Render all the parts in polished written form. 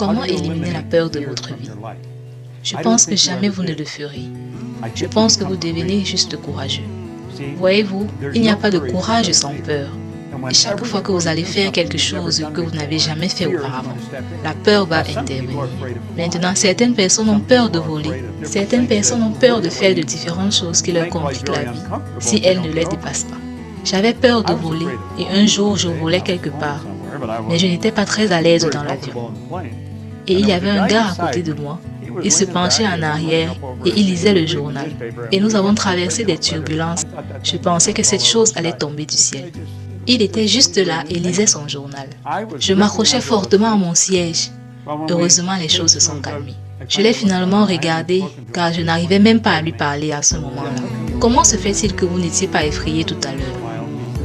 Comment éliminer la peur de votre vie? Je pense que jamais vous ne le ferez. Je pense que vous devenez juste courageux. Voyez-vous, il n'y a pas de courage sans peur. Et chaque fois que vous allez faire quelque chose que vous n'avez jamais fait auparavant, la peur va intervenir. Maintenant, certaines personnes ont peur de voler. Certaines personnes ont peur de faire de différentes choses qui leur compliquent la vie si elles ne les dépassent pas. J'avais peur de voler et un jour je volais quelque part, mais je n'étais pas très à l'aise dans l'avion. Et il y avait un gars à côté de moi. Il se penchait en arrière et il lisait le journal. Et nous avons traversé des turbulences. Je pensais que cette chose allait tomber du ciel. Il était juste là et lisait son journal. Je m'accrochais fortement à mon siège. Heureusement, les choses se sont calmées. Je l'ai finalement regardé car je n'arrivais même pas à lui parler à ce moment-là. Comment se fait-il que vous n'étiez pas effrayé tout à l'heure?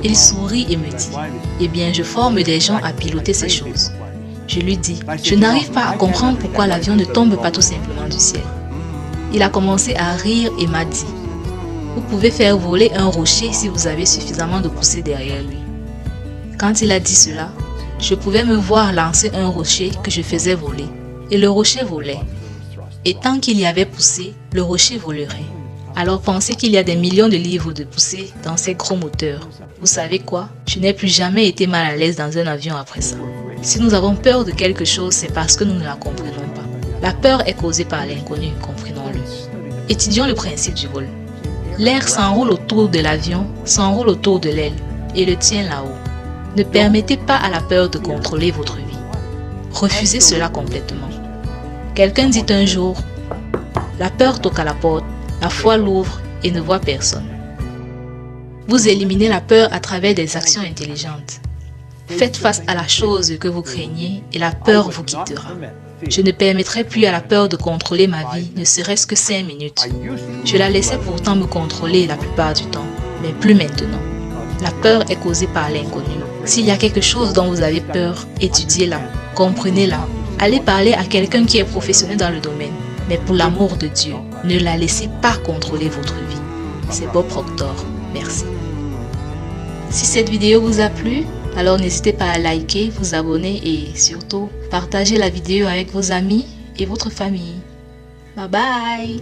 Il sourit et me dit, « Eh bien, je forme des gens à piloter ces choses. » Je lui dis, « Je n'arrive pas à comprendre pourquoi l'avion ne tombe pas tout simplement du ciel. » Il a commencé à rire et m'a dit, « Vous pouvez faire voler un rocher si vous avez suffisamment de poussée derrière lui. » Quand il a dit cela, je pouvais me voir lancer un rocher que je faisais voler. Et le rocher volait. Et tant qu'il y avait poussée, le rocher volerait. Alors pensez qu'il y a des millions de livres de poussée dans ces gros moteurs. Vous savez quoi? Je n'ai plus jamais été mal à l'aise dans un avion après ça. Si nous avons peur de quelque chose, c'est parce que nous ne la comprenons pas. La peur est causée par l'inconnu, comprenons-le. Étudions le principe du vol. L'air s'enroule autour de l'avion, s'enroule autour de l'aile et le tient là-haut. Ne permettez pas à la peur de contrôler votre vie. Refusez cela complètement. Quelqu'un dit un jour, la peur toque à la porte, la foi l'ouvre et ne voit personne. Vous éliminez la peur à travers des actions intelligentes. Faites face à la chose que vous craignez et la peur vous quittera. Je ne permettrai plus à la peur de contrôler ma vie, ne serait-ce que 5 minutes. Je la laissais pourtant me contrôler la plupart du temps, mais plus maintenant. La peur est causée par l'inconnu. S'il y a quelque chose dont vous avez peur, étudiez-la, comprenez-la. Allez parler à quelqu'un qui est professionnel dans le domaine. Mais pour l'amour de Dieu, ne la laissez pas contrôler votre vie. C'est Bob Proctor. Merci. Si cette vidéo vous a plu, alors n'hésitez pas à liker, vous abonner et surtout partager la vidéo avec vos amis et votre famille. Bye bye!